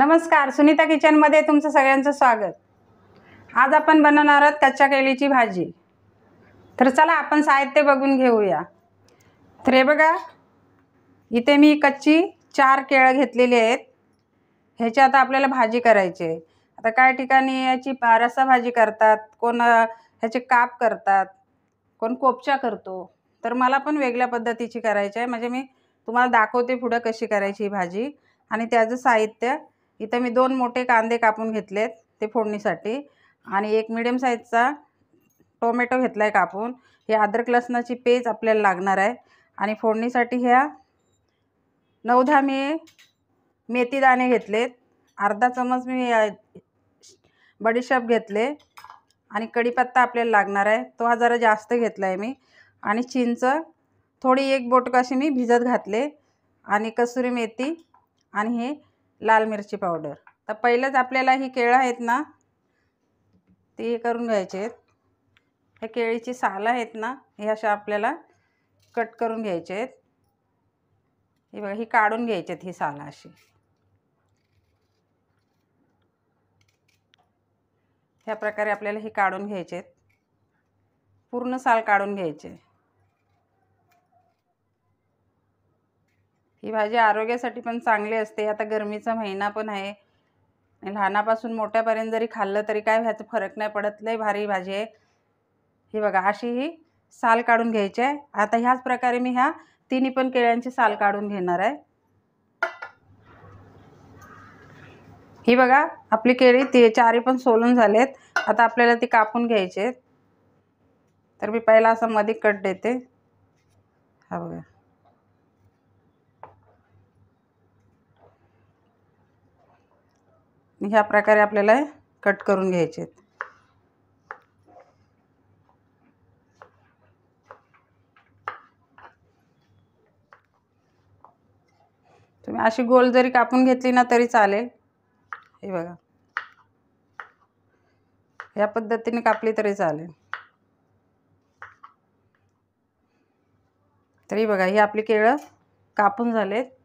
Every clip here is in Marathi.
नमस्कार, सुनीता किचनमध्ये तुमचं सगळ्यांचं स्वागत। आज आपण बनवणार आहोत कच्च्या केळीची भाजी। तर चला आपण साहित्य बघून घेऊया। तर हे बघा, इथे मी कच्ची 4 केळं घेतलेली आहेत। ह्याची आता आपल्याला भाजी करायची आहे। आता काही ठिकाणी याची रस्सा भाजी करतात, कोण ह्याचे काप करतात, कोण कोपचा करतो। तर मला पण वेगळ्या पद्धतीची करायची आहे, म्हणजे मी तुम्हाला दाखवते पुढे कशी करायची ही भाजी। आणि त्याचं साहित्य इथे मी 2 मोठे कांदे कापून घेतलेत ते फोडणीसाठी, आणि एक मीडियम साईजचा टोमॅटो घेतलाय कापून। हे अद्रक लसणाची पेस्ट आपल्याला लागणार आहे। आणि फोडणीसाठी ह्या 9-10 मी मेथी दाणे घेतलेत, अर्धा चमच मी बडीशेप घेतले, आणि कढीपत्ता आपल्याला लागणार आहे, तो हा जरा जास्त घेतलाय मी। आणि चिंच थोडी 1 बोट अशी मी भिजत घातले, आणि कसुरी मेथी, आणि हे लाल मिरची पावडर। तर पहिलेच आपल्याला ही केळं आहेत ना ते करून घ्यायचे आहेत। हे केळीची सालं आहेत ना, हे अशा आपल्याला कट करून घ्यायचे आहेत। हे बघा, ही काढून घ्यायची आहेत ही सालं अशी। ह्या प्रकारे आपल्याला ही काढून घ्यायचे आहेत, पूर्ण साल काढून घ्यायचे। ही भाजी आरोग्यासाठी पण चांगली असते। आता गरमीचा महिना पण आहे, लहानापासून मोठ्यापर्यंत जरी खाल्लं तरी काय ह्याचा फरक नाही पडत। लय भारी भाजी आहे ही बघा, अशी ही साल काढून घ्यायची आहे। आता ह्याच प्रकारे मी ह्या तिन्ही पण केळ्यांची साल काढून घेणार आहे। ही बघा, आपली केळी ते 4 पण सोलून झालेत। आता आपल्याला ती कापून घ्यायची आहेत। तर मी पहिला असं मध्ये कट देते, हा बघा। ह्या प्रकारे आपल्याला कट करून घ्यायचे आहेत। तुम्ही अशी गोल जरी कापून घेतली ना तरी चालेल। हे बघा, या पद्धतीने कापली तरी चालेल। तरी बघा, ही आपली केळं कापून झालेत।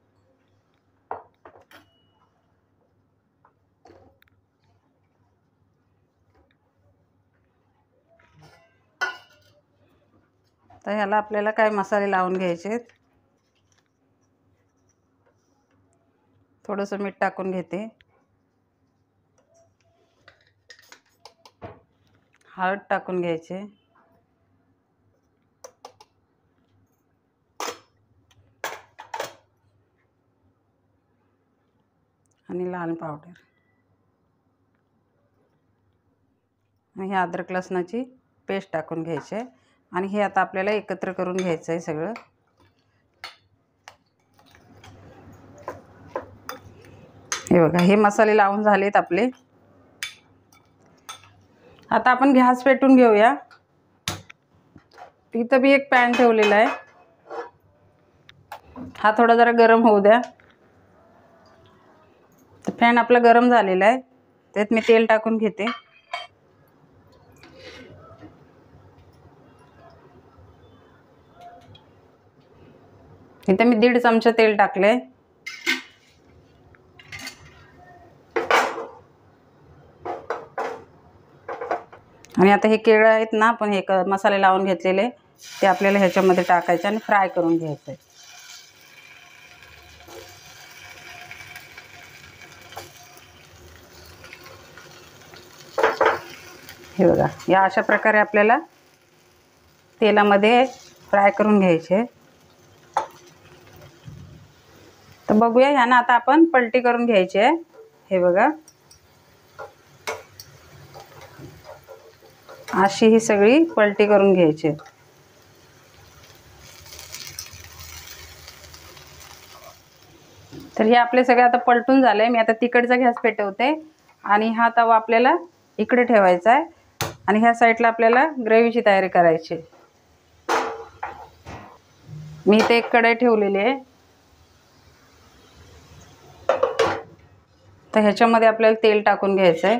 तर ह्याला आपल्याला काय मसाले लावून घ्यायचे आहेत। थोडंसं मीठ टाकून घेते, हळद टाकून घ्यायचे, आणि लाल पावडर, आणि हे अद्रक लसणाची पेस्ट टाकून घ्यायचे। आणि हे आता आपल्याला एकत्र करून घ्यायचं आहे सगळं। हे बघा, हे मसाले लावून झालेत आपले। आता आपण गॅस पेटवून घेऊया। इथं मी एक पॅन ठेवलेला आहे, हा थोडा जरा गरम होऊ द्या। तर पॅन आपला गरम झालेला आहे, त्यात मी तेल टाकून घेते। इथे मी 1.5 चमचा तेल टाकले, आणि आता हे केळं आहेत ना आपण हे मसाले लावून घेतलेले ते आपल्याला ह्याच्यामध्ये टाकायचे आणि फ्राय करून घ्यायचे। हे बघा, या अशा प्रकारे आपल्याला तेलामध्ये फ्राय करून घ्यायचे। तर बघूया, ह्याना आता आपण पलटी करून घ्यायची आहे। हे बघा, अशी ही सगळी पलटी करून घ्यायची। तर हे आपले सगळे आता पलटून झाले। मी आता तिकडचा गॅस पेटवते, आणि हा तवा आपल्याला इकडे ठेवायचा आहे, आणि ह्या साईडला आपल्याला ग्रेव्हीची तयारी करायची। मी इथे एक कढई ठेवलेली आहे, तर ह्याच्यामध्ये आपल्याला तेल टाकून घ्यायचं आहे।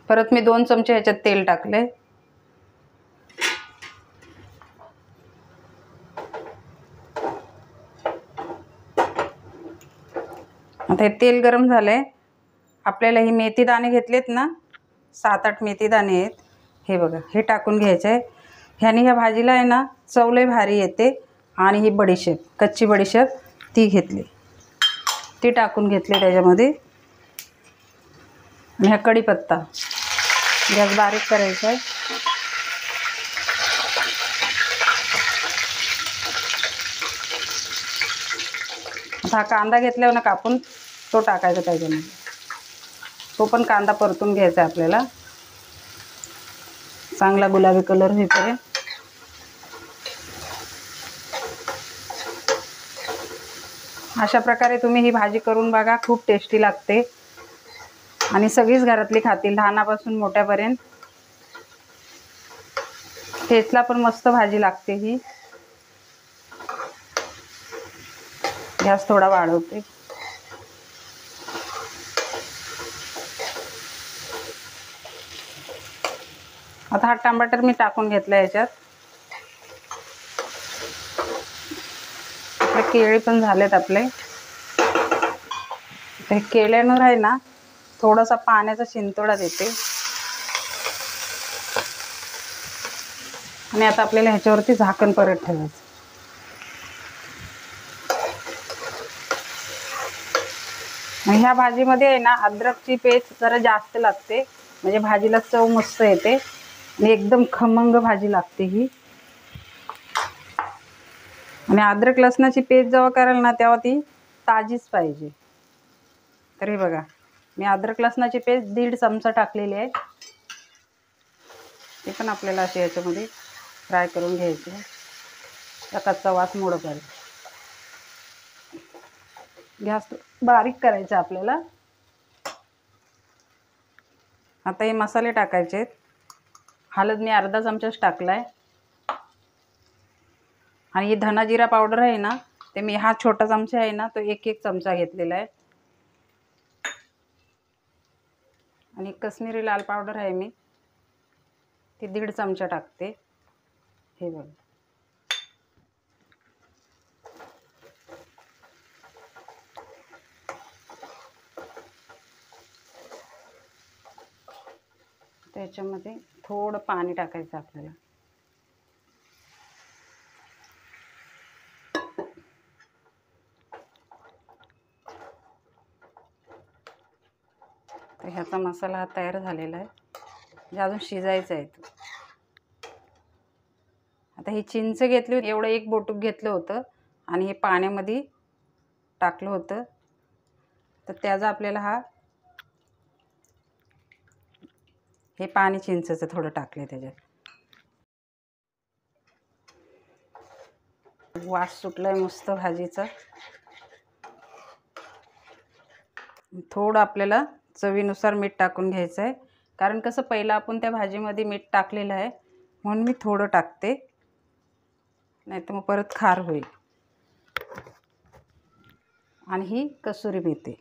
परत मी 2 चमचे ह्याच्यात तेल टाकले, आता हे तेल गरम झालंय. आपल्याला ही मेथी दाणे घेतलेत ना, 7-8 मेथी दाणे आहेत. हे बघा, हे टाकून घ्यायचं आहे. ह्याने ह्या भाजीला आहे ना चव लय भारी येते. आणि ही बडीशेप, कच्ची बडीशेप ती घेतली, ती टाकून घेतली त्याच्यामध्ये. आणि हा कढीपत्ता गॅस बारीक करायचा आहे. आता हा कांदा घेतल्यावर ना कापून तो टाकायचा त्याच्यामध्ये. तो पण कांदा परतून घ्यायचा आहे आपल्याला, चांगला गुलाबी कलर होईपर्यंत. अशा प्रकारे तुम्ही ही भाजी करून बघा, खूप टेस्टी लागते आणि सगळीच घरातली खातील, लहानापासून मोठ्यापर्यंत. टेस्टला पण मस्त भाजी लागते ही. गॅस थोडा वाढवते. आता हा टमाटर मी टाकून घेतला याच्यात. आपले केळी पण झालेत आपले. ते केल्यानं आहे ना थोडासा पाण्याचा शिंतोडा देते. आणि आता आपल्याला ह्याच्यावरती झाकण परत ठेवायचं. आणि ह्या भाजीमध्ये आहे ना अद्रकची पेस्ट जरा जास्त लागते, म्हणजे भाजीला चव मस्त येते आणि एकदम खमंग भाजी लागते ही. आणि अद्रक लसणाची पेस्ट जेव्हा कराल ना तेव्हा ती ताजीच पाहिजे. तर हे बघा, मी अद्रक लसणाची पेस्ट 1.5 चमचा टाकलेली आहे. ते पण आपल्याला असे याच्यामध्ये फ्राय करून घ्यायचे आहे, त्या कच्चा वास मोडेपर्यंत. गॅस बारीक करायचा आपल्याला. आता हे मसाले टाकायचे आहेत. हळद मी अर्धा चमचाच टाकलाय. आणि ही धना जिरा पावडर आहे ना, ते मी हा छोटा चमचा आहे ना तो 1 चमचा घेतलेला आहे. आणि कश्मीरी लाल पावडर आहे मी ती 1.5 चमचा टाकते. हे बघा, त्याच्यामध्ये थोडं पाणी टाकायचं आपल्याला. तर ह्याचा मसाला हा तयार झालेला आहे, म्हणजे अजून शिजायचा आहे तो. आता ही चिंच घेतली होती, एवढं 1 बोटूक घेतलं होतं आणि हे पाण्यामध्ये टाकलं होतं. तर त्याचा आपल्याला हे पाणी चिंचेचं थोडं टाकलं त्याच्यात. वास सुटलाय मस्त भाजीचा. थोडं आपल्याला चवीनुसार मीठ टाकून घ्यायचं आहे, कारण कसं पहिलं आपण त्या भाजीमध्ये मीठ टाकलेलं आहे म्हणून मी थोडं टाकते, नाही तर मग परत खार होईल. आणि ही कसुरी मेथी.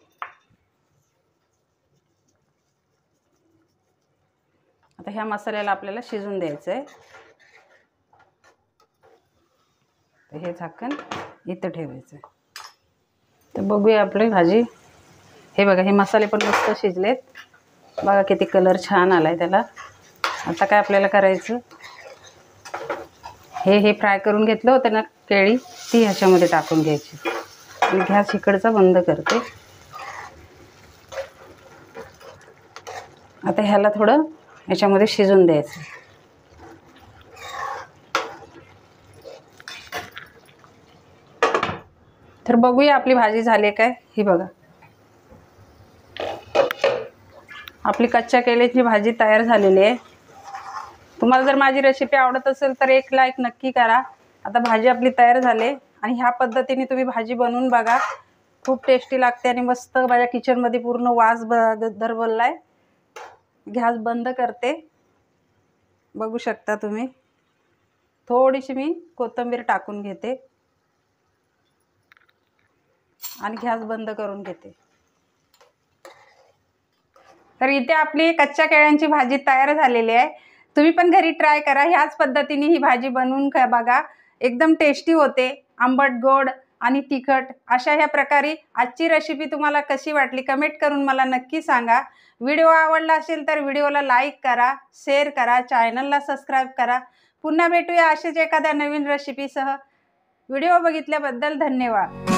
आता ह्या मसाल्याला आपल्याला शिजून द्यायचं आहे. तर हे झाकण इथं ठेवायचं आहे. तर बघूया आपली भाजी. हे बघा, हे मसाले पण मस्त शिजलेत. बघा किती कलर छान आलाय त्याला. आता काय आपल्याला करायचं, हे फ्राय करून घेतलं होतं ना केळी, ती ह्याच्यामध्ये टाकून घ्यायची. आणि गॅस इकडचा बंद करते. आता ह्याला थोडं ह्याच्यामध्ये शिजून द्यायचं. तर बघूया आपली भाजी झाली काय. ही बघा, आपली कच्च्या केळीची भाजी तयार झालेली आहे. तुम्हाला जर माझी रेसिपी आवडत असेल तर 1 लाईक नक्की करा. आता भाजी आपली तयार झाली आणि ह्या पद्धतीने तुम्ही भाजी बनवून बघा, खूप टेस्टी लागते आणि मस्त माझ्या किचनमध्ये पूर्ण वास दरवळलाय. गॅस बंद करते. बघू शकता तुम्ही, थोडीशी मी कोथिंबीर टाकून घेते आणि गॅस बंद करून घेते. तर इथे आपली कच्च्या केळ्यांची भाजी तयार झालेली आहे. तुम्ही पण घरी ट्राय करा. ह्याच पद्धतीने ही भाजी बनवून बघा, एकदम टेस्टी होते. आंबट गोड आणि तिखट अशा ह्या प्रकारे आजची रेसिपी तुम्हाला कशी वाटली कमेंट करून मला नक्की सांगा. व्हिडिओ आवडला असेल तर व्हिडिओला लाईक करा, शेअर करा, चॅनलला सबस्क्राईब करा. पुन्हा भेटूया अशाच एखाद्या नवीन रेसिपीसह. व्हिडिओ बघितल्याबद्दल धन्यवाद.